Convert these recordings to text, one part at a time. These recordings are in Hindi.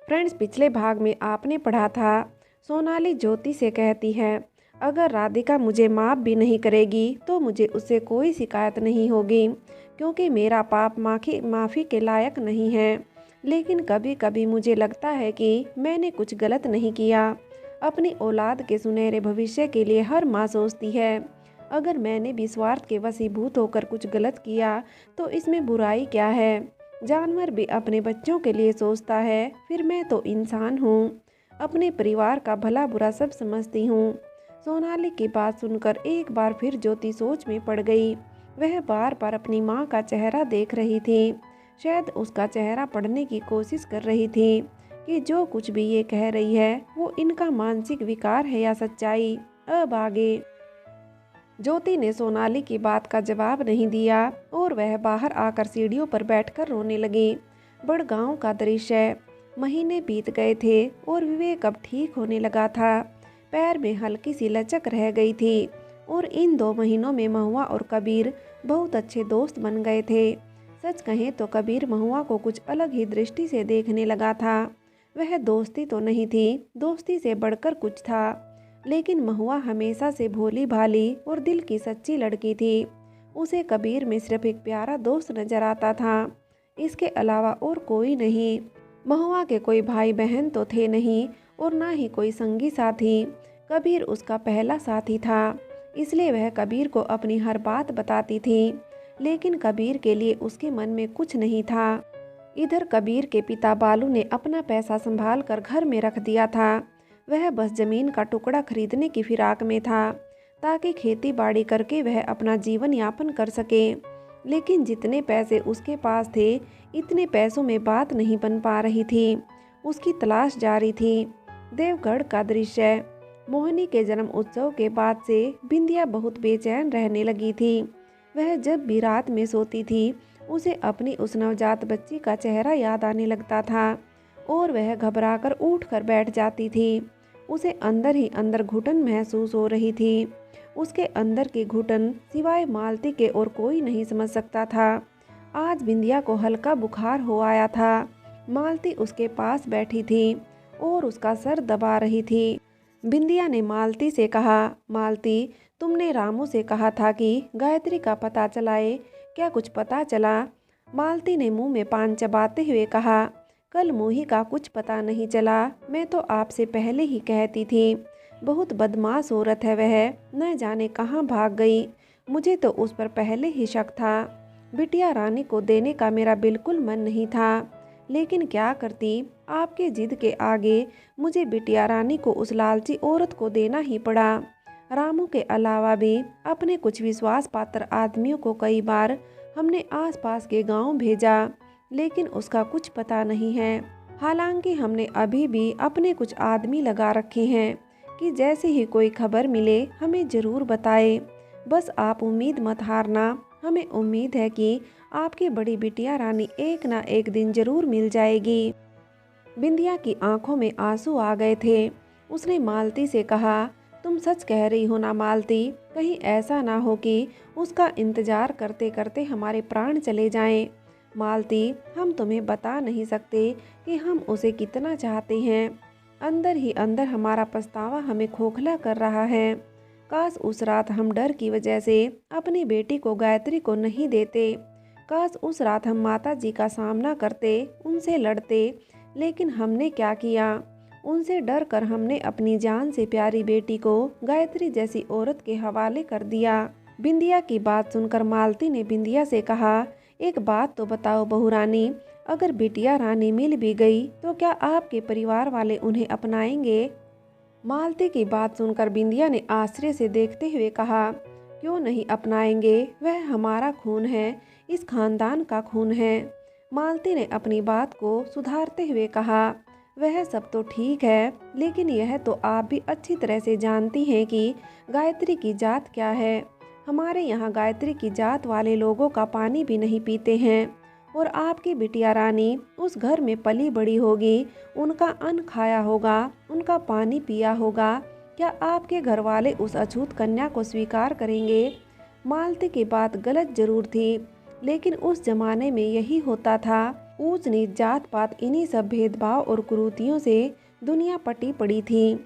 फ्रेंड्स, पिछले भाग में आपने पढ़ा था, सोनाली ज्योति से कहती है, अगर राधिका मुझे माफ़ भी नहीं करेगी तो मुझे उससे कोई शिकायत नहीं होगी, क्योंकि मेरा पाप माफ़ी के लायक नहीं है। लेकिन कभी कभी मुझे लगता है कि मैंने कुछ गलत नहीं किया। अपनी औलाद के सुनहरे भविष्य के लिए हर माँ सोचती है। अगर मैंने भी स्वार्थ के वशीभूत होकर कुछ गलत किया तो इसमें बुराई क्या है। जानवर भी अपने बच्चों के लिए सोचता है, फिर मैं तो इंसान हूँ। अपने परिवार का भला बुरा सब समझती हूँ। सोनाली की बात सुनकर एक बार फिर ज्योति सोच में पड़ गई। वह बार बार अपनी माँ का चेहरा देख रही थी। शायद उसका चेहरा पढ़ने की कोशिश कर रही थी कि जो कुछ भी ये कह रही है वो इनका मानसिक विकार है या सच्चाई। अब आगे। ज्योति ने सोनाली की बात का जवाब नहीं दिया और वह बाहर आकर सीढ़ियों पर बैठकर रोने लगी। बड़गांव का दृश्य। महीने बीत गए थे और विवेक अब ठीक होने लगा था। पैर में हल्की सी लचक रह गई थी और इन 2 महीनों में महुआ और कबीर बहुत अच्छे दोस्त बन गए थे। सच कहें तो कबीर महुआ को कुछ अलग ही दृष्टि से देखने लगा था। वह दोस्ती तो नहीं थी, दोस्ती से बढ़कर कुछ था। लेकिन महुआ हमेशा से भोली भाली और दिल की सच्ची लड़की थी। उसे कबीर में सिर्फ एक प्यारा दोस्त नजर आता था, इसके अलावा और कोई नहीं। महुआ के कोई भाई बहन तो थे नहीं और ना ही कोई संगी साथी। कबीर उसका पहला साथी था, इसलिए वह कबीर को अपनी हर बात बताती थी। लेकिन कबीर के लिए उसके मन में कुछ नहीं था। इधर कबीर के पिता बालू ने अपना पैसा संभाल कर घर में रख दिया था। वह बस जमीन का टुकड़ा खरीदने की फिराक में था, ताकि खेती बाड़ी करके वह अपना जीवन यापन कर सके। लेकिन जितने पैसे उसके पास थे, इतने पैसों में बात नहीं बन पा रही थी। उसकी तलाश जारी थी। देवगढ़ का दृश्य। मोहिनी के जन्म उत्सव के बाद से बिंदिया बहुत बेचैन रहने लगी थी। वह जब भी रात में सोती थी, उसे अपनी उस नवजात बच्ची का चेहरा याद आने लगता था और वह घबराकर उठकर बैठ जाती थी। उसे अंदर ही अंदर घुटन महसूस हो रही थी। उसके अंदर की घुटन सिवाय मालती के और कोई नहीं समझ सकता था। आज बिंदिया को हल्का बुखार हो आया था। मालती उसके पास बैठी थी और उसका सर दबा रही थी। बिंदिया ने मालती से कहा, मालती, तुमने रामू से कहा था कि गायत्री का पता चलाए, क्या कुछ पता चला? मालती ने मुंह में पान चबाते हुए कहा, कल मोही का कुछ पता नहीं चला। मैं तो आपसे पहले ही कहती थी, बहुत बदमाश औरत है वह, न जाने कहाँ भाग गई। मुझे तो उस पर पहले ही शक था। बिटिया रानी को देने का मेरा बिल्कुल मन नहीं था, लेकिन क्या करती, आपके जिद के आगे मुझे बिटिया रानी को उस लालची औरत को देना ही पड़ा। रामू के अलावा भी अपने कुछ विश्वास पात्र आदमियों को कई बार हमने आसपास के गांव भेजा, लेकिन उसका कुछ पता नहीं है। हालांकि हमने अभी भी अपने कुछ आदमी लगा रखे हैं कि जैसे ही कोई खबर मिले हमें ज़रूर बताए। बस आप उम्मीद मत हारना। हमें उम्मीद है कि आपकी बड़ी बिटिया रानी एक ना एक दिन जरूर मिल जाएगी। बिंदिया की आंखों में आंसू आ गए थे। उसने मालती से कहा, तुम सच कह रही हो ना मालती? कहीं ऐसा ना हो कि उसका इंतजार करते करते हमारे प्राण चले जाएं। मालती, हम तुम्हें बता नहीं सकते कि हम उसे कितना चाहते हैं। अंदर ही अंदर हमारा पछतावा हमें खोखला कर रहा है। काश उस रात हम डर की वजह से अपनी बेटी को गायत्री को नहीं देते। काश उस रात हम माता जी का सामना करते, उनसे लड़ते। लेकिन हमने क्या किया? उनसे डर कर हमने अपनी जान से प्यारी बेटी को गायत्री जैसी औरत के हवाले कर दिया। बिंदिया की बात सुनकर मालती ने बिंदिया से कहा, एक बात तो बताओ बहू रानी, अगर बिटिया रानी मिल भी गई तो क्या आपके परिवार वाले उन्हें अपनाएंगे? मालती की बात सुनकर बिंदिया ने आश्चर्य से देखते हुए कहा, क्यों नहीं अपनाएंगे? वह हमारा खून है, इस खानदान का खून है। मालती ने अपनी बात को सुधारते हुए कहा, वह सब तो ठीक है, लेकिन यह तो आप भी अच्छी तरह से जानती हैं कि गायत्री की जात क्या है। हमारे यहाँ गायत्री की जात वाले लोगों का पानी भी नहीं पीते हैं, और आपकी बिटिया रानी उस घर में पली बड़ी होगी, उनका अन्न खाया होगा, उनका पानी पिया होगा। क्या आपके घर वाले उस अछूत कन्या को स्वीकार करेंगे? मालती की बात गलत जरूर थी, लेकिन उस जमाने में यही होता था। ऊंच नीच जात पात इन्हीं सब भेदभाव और कुरीतियों से दुनिया पटी पड़ी थी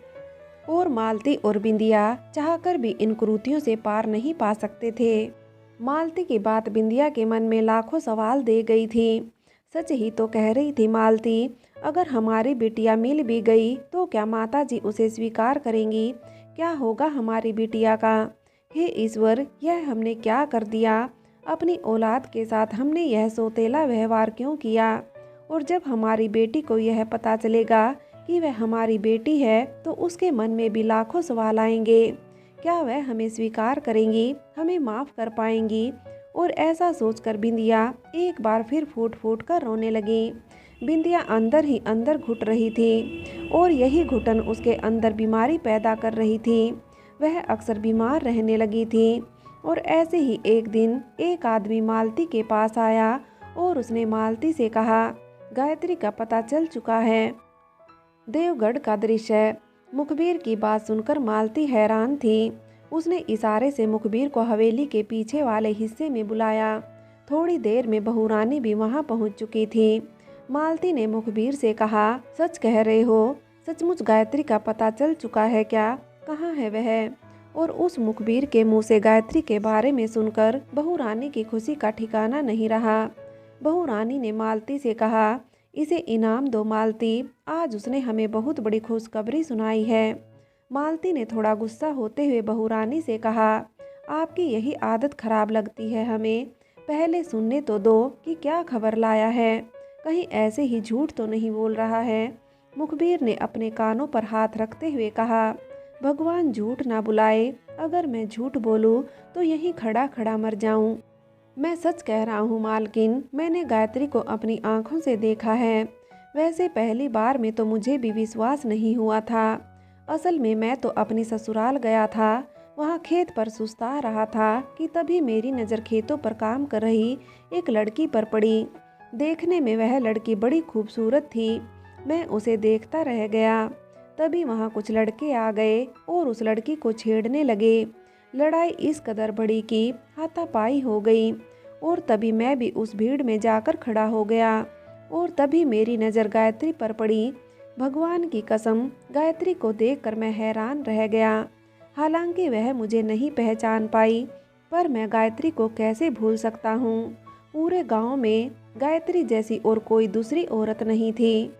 और मालती और बिंदिया चाहकर भी इन कुरीतियों से पार नहीं पा सकते थे। मालती की बात बिंदिया के मन में लाखों सवाल दे गई थी। सच ही तो कह रही थी मालती, अगर हमारी बिटिया मिल भी गई तो क्या माता जी उसे स्वीकार करेंगी? क्या होगा हमारी बिटिया का? हे ईश्वर, यह हमने क्या कर दिया? अपनी औलाद के साथ हमने यह सौतेला व्यवहार क्यों किया? और जब हमारी बेटी को यह पता चलेगा कि वह हमारी बेटी है तो उसके मन में भी लाखों सवाल आएंगे। क्या वह हमें स्वीकार करेंगी, हमें माफ़ कर पाएंगी? और ऐसा सोचकर बिंदिया एक बार फिर फूट फूट कर रोने लगी। बिंदिया अंदर ही अंदर घुट रही थी और यही घुटन उसके अंदर बीमारी पैदा कर रही थी। वह अक्सर बीमार रहने लगी थी। और ऐसे ही एक दिन एक आदमी मालती के पास आया और उसने मालती से कहा, गायत्री का पता चल चुका है। देवगढ़ का दृश्य। मुखबिर की बात सुनकर मालती हैरान थी। उसने इशारे से मुखबिर को हवेली के पीछे वाले हिस्से में बुलाया। थोड़ी देर में बहू रानी भी वहां पहुंच चुकी थी। मालती ने मुखबिर से कहा, सच कह रहे हो? सचमुच गायत्री का पता चल चुका है क्या? कहाँ है वह? और उस मुखबिर के मुंह से गायत्री के बारे में सुनकर बहू रानी की खुशी का ठिकाना नहीं रहा। बहू रानी ने मालती से कहा, इसे इनाम दो मालती, आज उसने हमें बहुत बड़ी खुशखबरी सुनाई है। मालती ने थोड़ा गुस्सा होते हुए बहू रानी से कहा, आपकी यही आदत खराब लगती है हमें। पहले सुनने तो दो कि क्या खबर लाया है, कहीं ऐसे ही झूठ तो नहीं बोल रहा है। मुखबिर ने अपने कानों पर हाथ रखते हुए कहा, भगवान झूठ ना बुलाए, अगर मैं झूठ बोलूं तो यहीं खड़ा खड़ा मर जाऊं। मैं सच कह रहा हूँ मालकिन, मैंने गायत्री को अपनी आंखों से देखा है। वैसे पहली बार में तो मुझे भी विश्वास नहीं हुआ था। असल में मैं तो अपनी ससुराल गया था, वहाँ खेत पर सुस्ता रहा था कि तभी मेरी नज़र खेतों पर काम कर रही एक लड़की पर पड़ी। देखने में वह लड़की बड़ी खूबसूरत थी। मैं उसे देखता रह गया। तभी वहाँ कुछ लड़के आ गए और उस लड़की को छेड़ने लगे। लड़ाई इस कदर बढ़ी कि हाथापाई हो गई और तभी मैं भी उस भीड़ में जाकर खड़ा हो गया और तभी मेरी नज़र गायत्री पर पड़ी। भगवान की कसम, गायत्री को देखकर मैं हैरान रह गया। हालांकि वह मुझे नहीं पहचान पाई, पर मैं गायत्री को कैसे भूल सकता हूँ। पूरे गांव में गायत्री जैसी और कोई दूसरी औरत नहीं थी।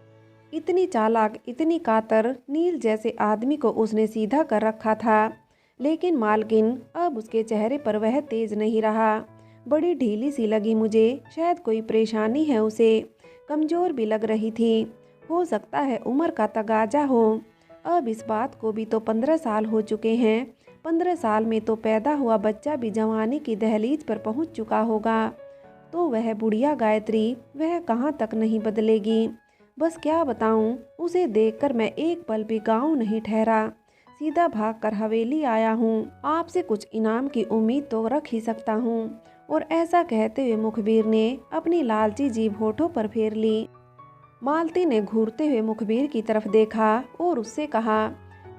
इतनी चालाक, इतनी कातर, नील जैसे आदमी को उसने सीधा कर रखा था। लेकिन मालकिन, अब उसके चेहरे पर वह तेज नहीं रहा। बड़ी ढीली सी लगी मुझे, शायद कोई परेशानी है उसे। कमज़ोर भी लग रही थी। हो सकता है उम्र का तगाजा हो। अब इस बात को भी तो 15 साल हो चुके हैं। 15 साल में तो पैदा हुआ बच्चा भी जवानी की दहलीज पर पहुंच चुका होगा। तो वह बुढ़िया गायत्री, वह कहाँ तक नहीं बदलेगी। बस क्या बताऊं, उसे देखकर मैं एक पल भी गाँव नहीं ठहरा। सीधा भागकर हवेली आया हूँ। आपसे कुछ इनाम की उम्मीद तो रख ही सकता हूँ। और ऐसा कहते हुए मुखबिर ने अपनी लालची जीभ होठों पर फेर ली। मालती ने घूरते हुए मुखबिर की तरफ देखा और उससे कहा,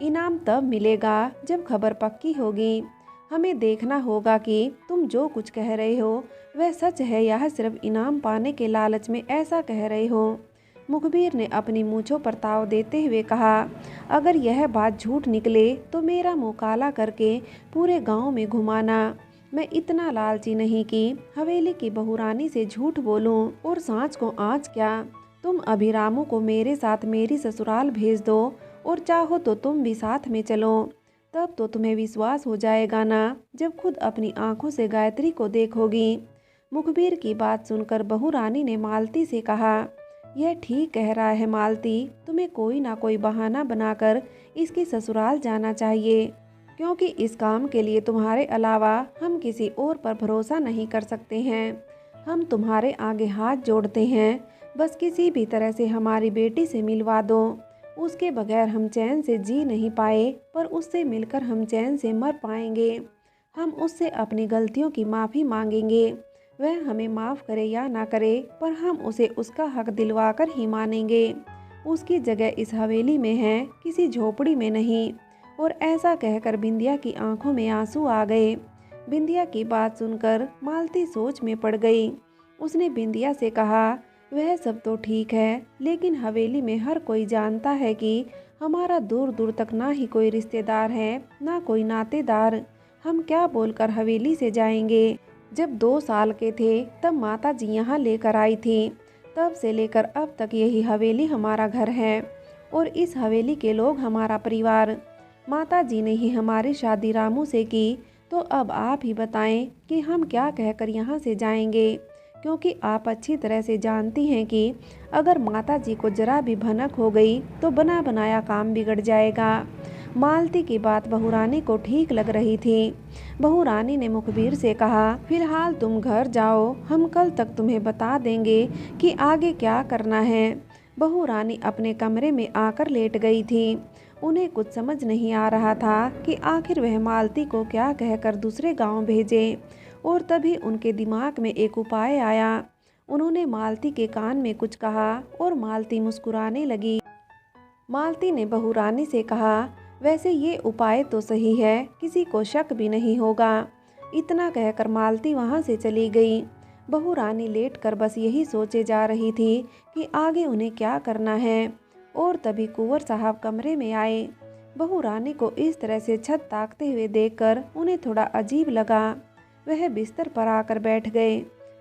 इनाम तब मिलेगा जब खबर पक्की होगी। हमें देखना होगा कि तुम जो कुछ कह रहे हो वह सच है या सिर्फ इनाम पाने के लालच में ऐसा कह रहे हो। मुखबिर ने अपनी मूंछों पर ताव देते हुए कहा, अगर यह बात झूठ निकले तो मेरा मुंह काला करके पूरे गांव में घुमाना। मैं इतना लालची नहीं कि हवेली की बहू रानी से झूठ बोलूं। और सांच को आँच क्या, तुम अभी रामू को मेरे साथ मेरी ससुराल भेज दो और चाहो तो तुम भी साथ में चलो। तब तो तुम्हें विश्वास हो जाएगा ना, जब खुद अपनी आंखों से गायत्री को देखोगी। मुखबिर की बात सुनकर बहू रानी ने मालती से कहा, यह ठीक कह रहा है मालती, तुम्हें कोई ना कोई बहाना बनाकर इसकी ससुराल जाना चाहिए, क्योंकि इस काम के लिए तुम्हारे अलावा हम किसी और पर भरोसा नहीं कर सकते हैं। हम तुम्हारे आगे हाथ जोड़ते हैं, बस किसी भी तरह से हमारी बेटी से मिलवा दो। उसके बगैर हम चैन से जी नहीं पाए, पर उससे मिलकर हम चैन से मर पाएंगे। हम उससे अपनी गलतियों की माफ़ी मांगेंगे। वह हमें माफ़ करे या ना करे, पर हम उसे उसका हक दिलवा कर ही मानेंगे। उसकी जगह इस हवेली में है, किसी झोपड़ी में नहीं। और ऐसा कहकर बिंदिया की आंखों में आंसू आ गए। बिंदिया की बात सुनकर मालती सोच में पड़ गई। उसने बिंदिया से कहा, वह सब तो ठीक है, लेकिन हवेली में हर कोई जानता है कि हमारा दूर दूर तक ना ही कोई रिश्तेदार है, ना कोई नातेदार। हम क्या बोलकर हवेली से जाएंगे? जब 2 साल के थे तब माता जी यहाँ लेकर आई थी। तब से लेकर अब तक यही हवेली हमारा घर है और इस हवेली के लोग हमारा परिवार। माता जी ने ही हमारी शादी रामू से की, तो अब आप ही बताएं कि हम क्या कहकर यहाँ से जाएंगे, क्योंकि आप अच्छी तरह से जानती हैं कि अगर माता जी को जरा भी भनक हो गई तो बना बनाया काम बिगड़ जाएगा। मालती की बात बहू रानी को ठीक लग रही थी। बहू रानी ने मुखबिर से कहा, फिलहाल तुम घर जाओ, हम कल तक तुम्हें बता देंगे कि आगे क्या करना है। बहू रानी अपने कमरे में आकर लेट गई थी। उन्हें कुछ समझ नहीं आ रहा था कि आखिर वह मालती को क्या कहकर दूसरे गांव भेजे। और तभी उनके दिमाग में एक उपाय आया। उन्होंने मालती के कान में कुछ कहा और मालती मुस्कुराने लगी। मालती ने बहू रानी से कहा, वैसे ये उपाय तो सही है, किसी को शक भी नहीं होगा। इतना कहकर मालती वहाँ से चली गई। बहू रानी लेटकर बस यही सोचे जा रही थी कि आगे उन्हें क्या करना है। और तभी कुंवर साहब कमरे में आए। बहू रानी को इस तरह से छत ताकते हुए देखकर उन्हें थोड़ा अजीब लगा। वह बिस्तर पर आकर बैठ गए।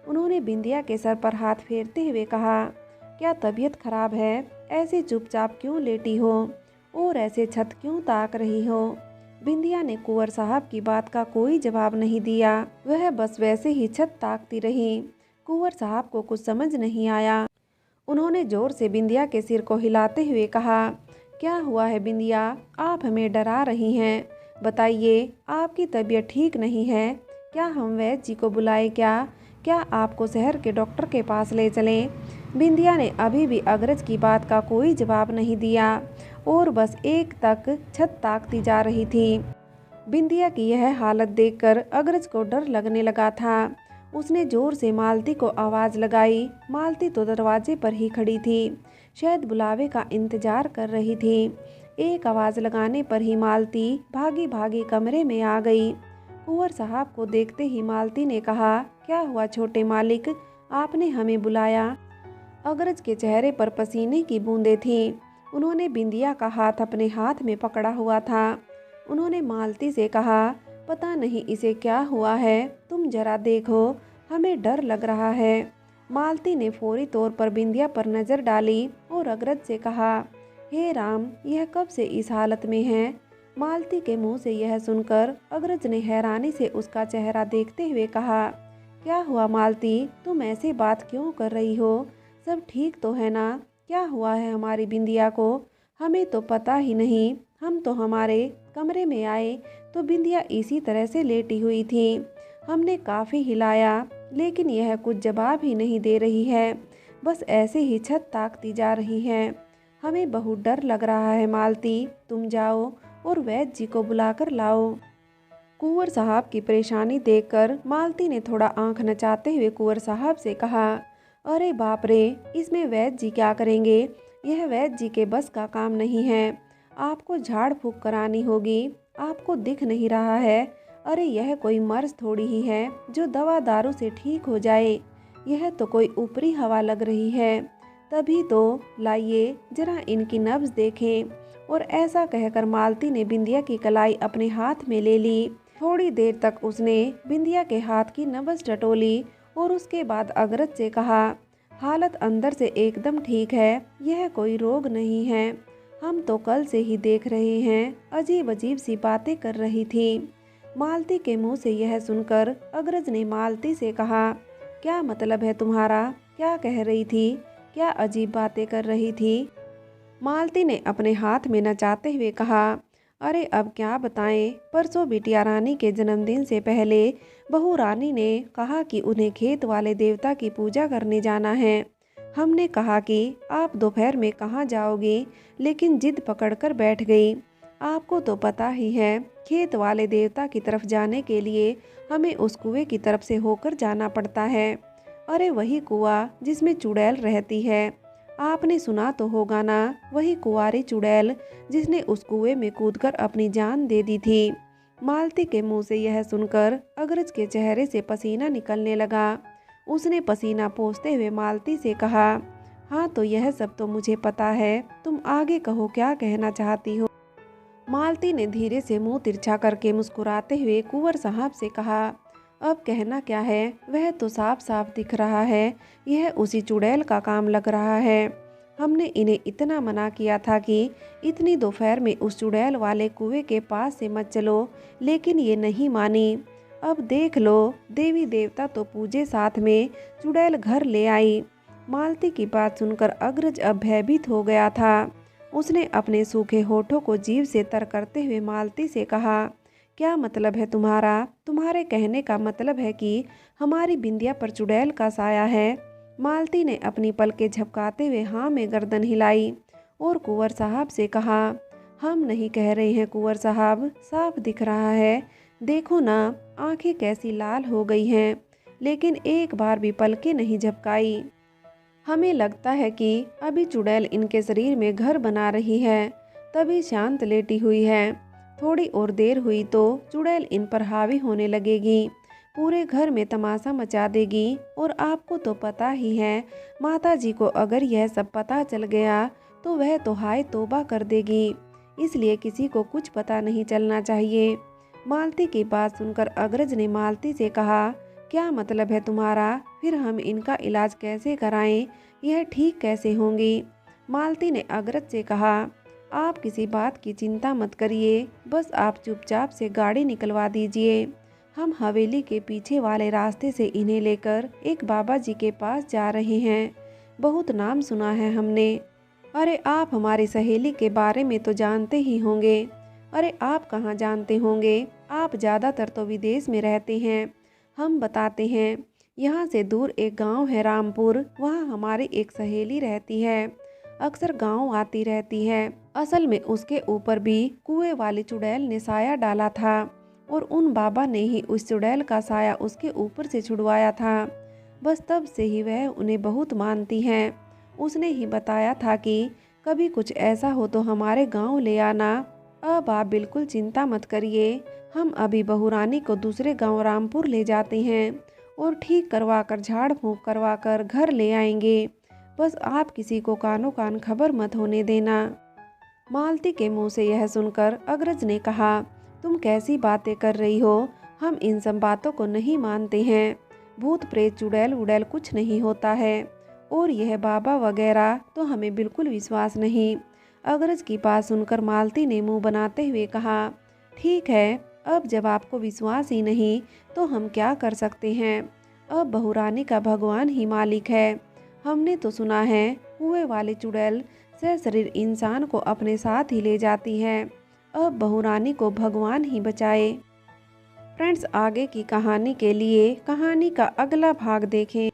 उन्होंने बिंदिया के सर पर हाथ फेरते हुए कहा, क्या तबीयत खराब है? ऐसे चुपचाप क्यों लेटी हो और ऐसे छत क्यों ताक रही हो? बिंदिया ने कुंवर साहब की बात का कोई जवाब नहीं दिया। वह बस वैसे ही छत ताकती रही। कुंवर साहब को कुछ समझ नहीं आया। उन्होंने जोर से बिंदिया के सिर को हिलाते हुए कहा, क्या हुआ है बिंदिया? आप हमें डरा रही हैं। बताइए, आपकी तबीयत ठीक नहीं है क्या? हम वैद्य जी को बुलाए क्या आपको शहर के डॉक्टर के पास ले चलें? बिंदिया ने अभी भी अग्रज की बात का कोई जवाब नहीं दिया और बस एक तक छत ताकती जा रही थी। बिंदिया की यह हालत देखकर अग्रज को डर लगने लगा था। उसने जोर से मालती को आवाज़ लगाई। मालती तो दरवाजे पर ही खड़ी थी, शायद बुलावे का इंतजार कर रही थी। एक आवाज़ लगाने पर ही मालती भागी भागी कमरे में आ गई। कुंवर साहब को देखते ही मालती ने कहा, क्या हुआ छोटे मालिक, आपने हमें बुलाया? अग्रज के चेहरे पर पसीने की बूंदें थीं। उन्होंने बिंदिया का हाथ अपने हाथ में पकड़ा हुआ था। उन्होंने मालती से कहा, पता नहीं इसे क्या हुआ है, तुम जरा देखो, हमें डर लग रहा है। मालती ने फौरी तौर पर बिंदिया पर नज़र डाली और अग्रज से कहा, हे राम, यह कब से इस हालत में है? मालती के मुंह से यह सुनकर अग्रज ने हैरानी से उसका चेहरा देखते हुए कहा, क्या हुआ मालती, तुम ऐसे बात क्यों कर रही हो? सब ठीक तो है ना? क्या हुआ है हमारी बिंदिया को? हमें तो पता ही नहीं। हम तो हमारे कमरे में आए तो बिंदिया इसी तरह से लेटी हुई थी। हमने काफ़ी हिलाया, लेकिन यह कुछ जवाब ही नहीं दे रही है, बस ऐसे ही छत ताकती जा रही है। हमें बहुत डर लग रहा है मालती, तुम जाओ और वैद्य जी को बुलाकर लाओ। कुंवर साहब की परेशानी देखकर मालती ने थोड़ा आंख नचाते हुए कुंवर साहब से कहा, अरे बाप रे, इसमें वैद्य जी क्या करेंगे? यह वैद्य जी के बस का काम नहीं है। आपको झाड़ फूंक करानी होगी। आपको दिख नहीं रहा है? अरे यह कोई मर्ज थोड़ी ही है जो दवा दारू से ठीक हो जाए। यह तो कोई ऊपरी हवा लग रही है। तभी तो, लाइए जरा इनकी नब्ज देखें। और ऐसा कहकर मालती ने बिंदिया की कलाई अपने हाथ में ले ली। थोड़ी देर तक उसने बिंदिया के हाथ की नब्ज टटोली और उसके बाद अग्रज से कहा, हालत अंदर से एकदम ठीक है, यह कोई रोग नहीं है। हम तो कल से ही देख रहे हैं, अजीब अजीब सी बातें कर रही थी। मालती के मुंह से यह सुनकर अग्रज ने मालती से कहा, क्या मतलब है तुम्हारा? क्या कह रही थी? क्या अजीब बातें कर रही थी? मालती ने अपने हाथ में नचाते हुए कहा, अरे अब क्या बताएं, परसों बिटिया रानी के जन्मदिन से पहले बहू रानी ने कहा कि उन्हें खेत वाले देवता की पूजा करने जाना है। हमने कहा कि आप दोपहर में कहाँ जाओगी, लेकिन जिद पकड़कर बैठ गई। आपको तो पता ही है, खेत वाले देवता की तरफ जाने के लिए हमें उस कुएं की तरफ से होकर जाना पड़ता है। अरे वही कुआं जिसमें चुड़ैल रहती है, आपने सुना तो होगा ना, वही कुंवारी चुड़ैल जिसने उस कुएं में कूदकर अपनी जान दे दी थी। मालती के मुंह से यह सुनकर अग्रज के चेहरे से पसीना निकलने लगा। उसने पसीना पोंछते हुए मालती से कहा, हाँ तो यह सब तो मुझे पता है, तुम आगे कहो क्या कहना चाहती हो। मालती ने धीरे से मुंह तिरछा करके मुस्कुराते हुए कुंवर साहब से कहा, अब कहना क्या है, वह तो साफ साफ दिख रहा है, यह उसी चुड़ैल का काम लग रहा है। हमने इन्हें इतना मना किया था कि इतनी दोपहर में उस चुड़ैल वाले कुएं के पास से मत चलो, लेकिन ये नहीं मानी। अब देख लो, देवी देवता तो पूजे साथ में चुड़ैल घर ले आई। मालती की बात सुनकर अग्रज अब भयभीत हो गया था। उसने अपने सूखे होठों को जीभ से तर करते हुए मालती से कहा, क्या मतलब है तुम्हारा? तुम्हारे कहने का मतलब है कि हमारी बिंदिया पर चुड़ैल का साया है? मालती ने अपनी पलकें झपकाते हुए हाँ में गर्दन हिलाई और कुंवर साहब से कहा, हम नहीं कह रहे हैं कुंवर साहब, साफ दिख रहा है, देखो ना, आंखें कैसी लाल हो गई हैं, लेकिन एक बार भी पलकें नहीं झपकाई। हमें लगता है कि अभी चुड़ैल इनके शरीर में घर बना रही है, तभी शांत लेटी हुई है। थोड़ी और देर हुई तो चुड़ैल इन पर हावी होने लगेगी, पूरे घर में तमाशा मचा देगी। और आपको तो पता ही है, माता जी को अगर यह सब पता चल गया तो वह तो हाय तौबा कर देगी, इसलिए किसी को कुछ पता नहीं चलना चाहिए। मालती की बात सुनकर अग्रज ने मालती से कहा, क्या मतलब है तुम्हारा? फिर हम इनका इलाज कैसे कराएं? यह ठीक कैसे होंगी? मालती ने अग्रज से कहा, आप किसी बात की चिंता मत करिए, बस आप चुपचाप से गाड़ी निकलवा दीजिए। हम हवेली के पीछे वाले रास्ते से इन्हें लेकर एक बाबा जी के पास जा रहे हैं, बहुत नाम सुना है हमने। अरे आप हमारी सहेली के बारे में तो जानते ही होंगे। अरे आप कहाँ जानते होंगे, आप ज़्यादातर तो विदेश में रहते हैं। हम बताते हैं, यहाँ से दूर एक गांव है रामपुर, वहाँ हमारी एक सहेली रहती है, अक्सर गांव आती रहती है। असल में उसके ऊपर भी कुएं वाली चुड़ैल ने साया डाला था और उन बाबा ने ही उस चुड़ैल का साया उसके ऊपर से छुड़वाया था। बस तब से ही वह उन्हें बहुत मानती हैं। उसने ही बताया था कि कभी कुछ ऐसा हो तो हमारे गांव ले आना। अब आप बिल्कुल चिंता मत करिए, हम अभी बहुरानी को दूसरे गांव रामपुर ले जाते हैं और ठीक करवा कर झाड़ फूंक करवा कर घर ले आएंगे। बस आप किसी को कानो कान खबर मत होने देना। मालती के मुंह से यह सुनकर अग्रज ने कहा, तुम कैसी बातें कर रही हो, हम इन सब बातों को नहीं मानते हैं। भूत प्रेत चुड़ैल उड़ैल कुछ नहीं होता है, और यह बाबा वगैरह तो हमें बिल्कुल विश्वास नहीं। अग्रज की बात सुनकर मालती ने मुंह बनाते हुए कहा, ठीक है, अब जब आपको विश्वास ही नहीं तो हम क्या कर सकते हैं। अब बहुरानी का भगवान ही मालिक है। हमने तो सुना है कुएं वाली चुड़ैल सशरीर इंसान को अपने साथ ही ले जाती है। अब बहुरानी को भगवान ही बचाए। फ्रेंड्स, आगे की कहानी के लिए कहानी का अगला भाग देखें।